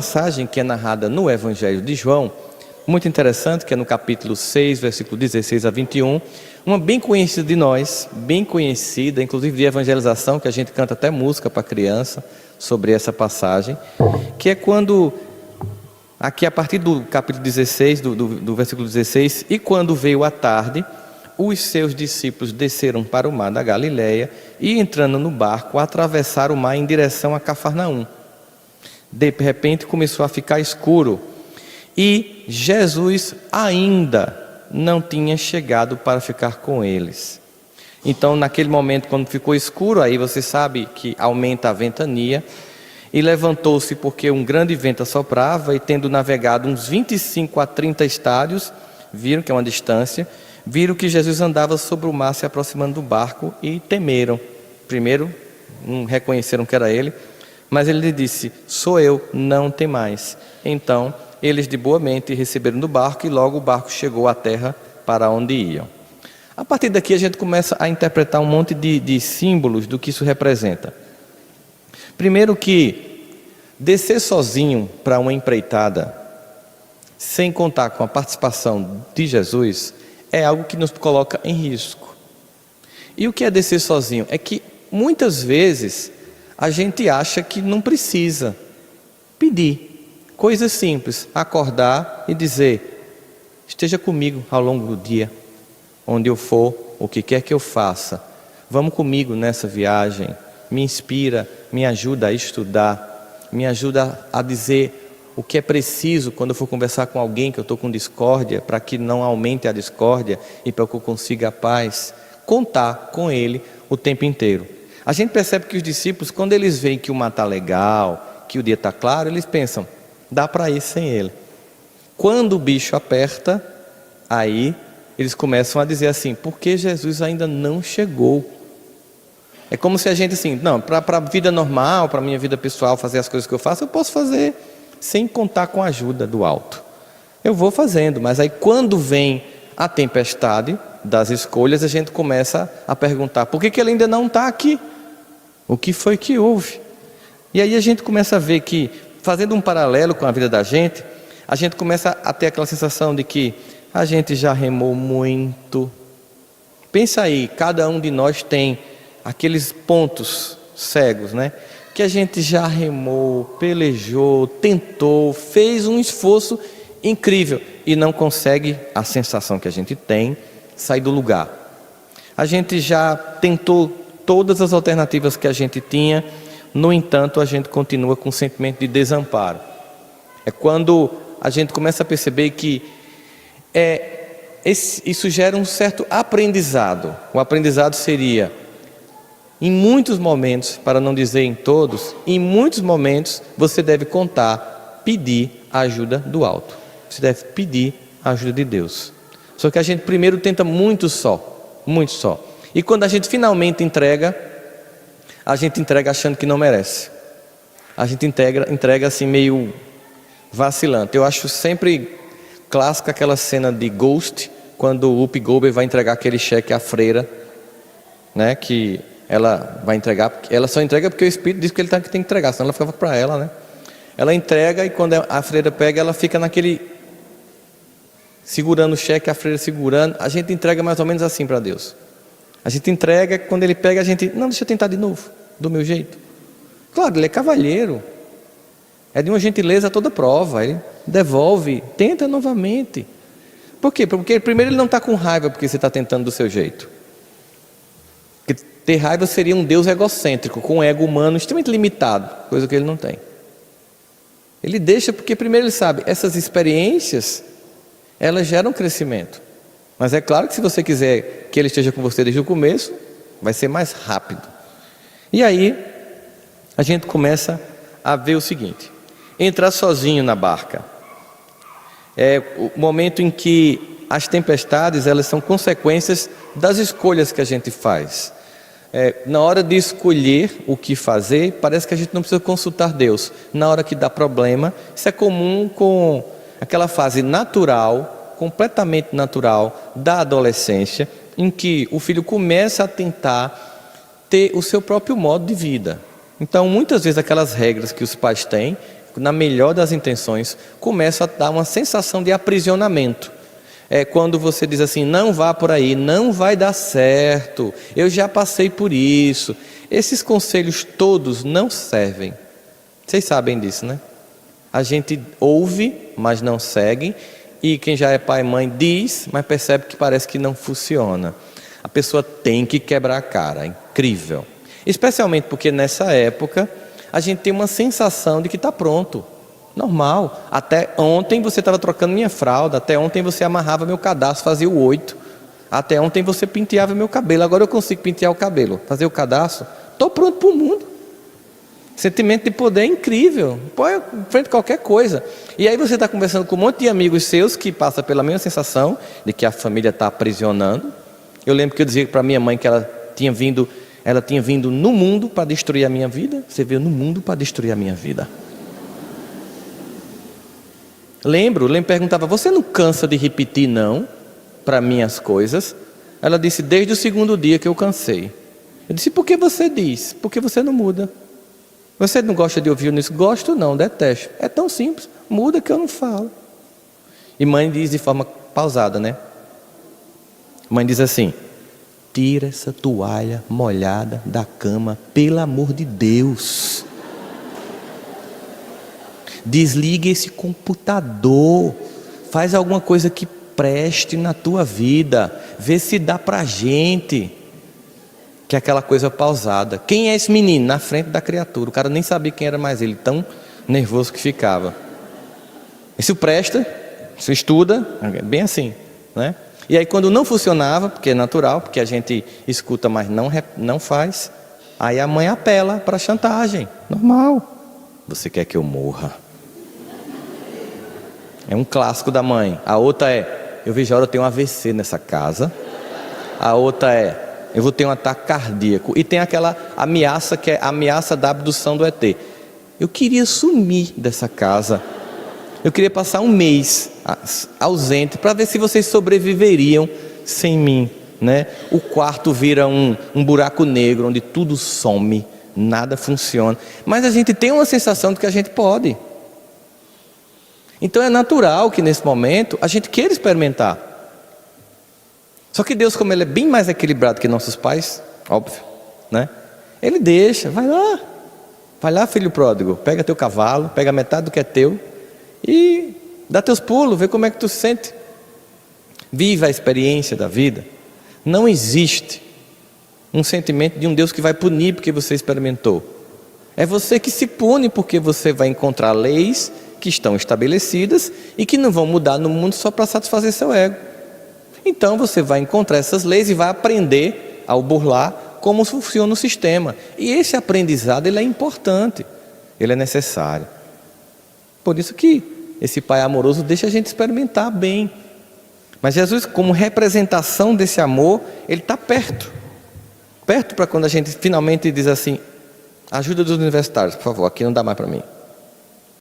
Passagem que é narrada no Evangelho de João, muito interessante, que é no capítulo 6, versículo 16 a 21, uma bem conhecida de nós, bem conhecida, inclusive de evangelização, que a gente canta até música para criança sobre essa passagem, que é quando, aqui a partir do capítulo 16, do versículo 16, e quando veio a tarde, os seus discípulos desceram para o mar da Galileia e, entrando no barco, atravessaram o mar em direção a Cafarnaum. De repente começou a ficar escuro e Jesus ainda não tinha chegado para ficar com eles. Então, naquele momento, quando ficou escuro, aí você sabe que aumenta a ventania, e levantou-se porque um grande vento assoprava, e tendo navegado uns 25 a 30 estádios, viram que é uma distância, viram que Jesus andava sobre o mar se aproximando do barco e temeram. Primeiro, não reconheceram que era ele, mas ele lhe disse: sou eu, não temais. Então eles de boa mente receberam do barco, e logo o barco chegou à terra para onde iam. A partir daqui a gente começa a interpretar um monte de símbolos do que isso representa. Primeiro, que descer sozinho para uma empreitada, sem contar com a participação de Jesus, é algo que nos coloca em risco. E o que é descer sozinho? É que muitas vezes a gente acha que não precisa pedir. Coisas simples, acordar e dizer: esteja comigo ao longo do dia, onde eu for, o que quer que eu faça, vamos comigo nessa viagem, me inspira, me ajuda a estudar, me ajuda a dizer o que é preciso quando eu for conversar com alguém que eu estou com discórdia, para que não aumente a discórdia e para que eu consiga a paz. Contar com Ele o tempo inteiro. A gente percebe que os discípulos, quando eles veem que o mar está legal, que o dia está claro, eles pensam: dá para ir sem Ele. Quando o bicho aperta, aí eles começam a dizer assim: por que Jesus ainda não chegou? É como se a gente assim, não, para a vida normal, para a minha vida pessoal, fazer as coisas que eu faço, eu posso fazer sem contar com a ajuda do alto. Eu vou fazendo, mas aí quando vem a tempestade das escolhas, a gente começa a perguntar: por que ele ainda não está aqui? O que foi que houve? E aí a gente começa a ver que, fazendo um paralelo com a vida da gente, a gente começa a ter aquela sensação de que a gente já remou muito. Pensa aí, cada um de nós tem aqueles pontos cegos, né? Que a gente já remou, pelejou, tentou, fez um esforço incrível e não consegue, a sensação que a gente tem, sair do lugar. A gente já tentou todas as alternativas que a gente tinha, no entanto a gente continua com um sentimento de desamparo. É quando a gente começa a perceber que isso gera um certo aprendizado. O aprendizado seria: em muitos momentos, para não dizer em todos, em muitos momentos você deve contar, pedir a ajuda do alto. Você deve pedir a ajuda de Deus. Só que a gente primeiro tenta muito só. E quando a gente finalmente entrega, a gente entrega achando que não merece. A gente entrega assim meio vacilante. Eu acho sempre clássica aquela cena de Ghost, quando o Whoopi Goldberg vai entregar aquele cheque à freira, né, que ela vai entregar, ela só entrega porque o Espírito diz que ele tem que entregar, senão ela ficava para ela, né? Ela entrega, e quando a freira pega, ela fica naquele, segurando o cheque, a freira segurando. A gente entrega mais ou menos assim para Deus. A gente entrega, quando Ele pega, a gente: não, deixa eu tentar de novo, do meu jeito. Claro, Ele é cavalheiro, é de uma gentileza a toda prova. Ele devolve, tenta novamente. Por quê? Porque primeiro Ele não está com raiva porque você está tentando do seu jeito. Porque ter raiva seria um Deus egocêntrico, com um ego humano extremamente limitado, coisa que Ele não tem. Ele deixa porque primeiro Ele sabe, essas experiências, elas geram crescimento. Mas é claro que se você quiser que Ele esteja com você desde o começo, vai ser mais rápido. E aí a gente começa a ver o seguinte: entrar sozinho na barca é o momento em que as tempestades, elas são consequências das escolhas que a gente faz. Na hora de escolher o que fazer, parece que a gente não precisa consultar Deus. Na hora que dá problema, isso é comum com aquela fase natural, completamente natural, da adolescência, em que o filho começa a tentar ter o seu próprio modo de vida. Então, muitas vezes aquelas regras que os pais têm, na melhor das intenções, começam a dar uma sensação de aprisionamento. É quando você diz assim, não vá por aí, não vai dar certo, eu já passei por isso. Esses conselhos todos não servem. Vocês sabem disso, né? A gente ouve, mas não segue. E quem já é pai e mãe diz, mas percebe que parece que não funciona. A pessoa tem que quebrar a cara, incrível. Especialmente porque nessa época a gente tem uma sensação de que está pronto. Normal. Até ontem você estava trocando minha fralda, até ontem você amarrava meu cadastro, fazia o 8. Até ontem você penteava meu cabelo, agora eu consigo pentear o cabelo, fazer o cadastro. Estou pronto para o mundo. Sentimento de poder é incrível, põe frente a qualquer coisa. E aí você está conversando com um monte de amigos seus que passa pela mesma sensação de que a família está aprisionando. Eu lembro que eu dizia para minha mãe que ela tinha vindo no mundo para destruir a minha vida. Você veio no mundo para destruir a minha vida. Lembro, perguntava, você não cansa de repetir não para mim as coisas? Ela disse, desde o segundo dia que eu cansei. Eu disse, por que você diz? Porque você não muda. Você não gosta de ouvir isso? Gosto não, detesto. É tão simples, muda que eu não falo. E mãe diz de forma pausada, né? Mãe diz assim, tira essa toalha molhada da cama, pelo amor de Deus. Desliga esse computador, faz alguma coisa que preste na tua vida, vê se dá pra gente. Que é aquela coisa pausada. Quem é esse menino? Na frente da criatura, o cara nem sabia quem era mais ele, tão nervoso que ficava. Isso presta, isso estuda, é bem assim, né? E aí quando não funcionava, porque é natural, porque a gente escuta, mas não faz, aí a mãe apela para chantagem, normal. Você quer que eu morra? É um clássico da mãe. A outra é, eu vejo a hora eu tenho um AVC nessa casa. A outra é, eu vou ter um ataque cardíaco. E tem aquela ameaça que é a ameaça da abdução do ET. Eu queria sumir dessa casa. Eu queria passar um mês ausente para ver se vocês sobreviveriam sem mim, né? O quarto vira um buraco negro onde tudo some, nada funciona. Mas a gente tem uma sensação de que a gente pode. Então é natural que nesse momento a gente queira experimentar. Só que Deus, como Ele é bem mais equilibrado que nossos pais, óbvio, né? Ele deixa, vai lá filho pródigo, pega teu cavalo, pega metade do que é teu e dá teus pulos, vê como é que tu se sente. Viva a experiência da vida. Não existe um sentimento de um Deus que vai punir porque você experimentou. É você que se pune porque você vai encontrar leis que estão estabelecidas e que não vão mudar no mundo só para satisfazer seu ego. Então você vai encontrar essas leis e vai aprender ao burlar como funciona o sistema. E esse aprendizado ele é importante, ele é necessário. Por isso que esse Pai amoroso deixa a gente experimentar bem. Mas Jesus, como representação desse amor, Ele está perto. Perto para quando a gente finalmente diz assim, ajuda dos universitários, por favor, aqui não dá mais para mim.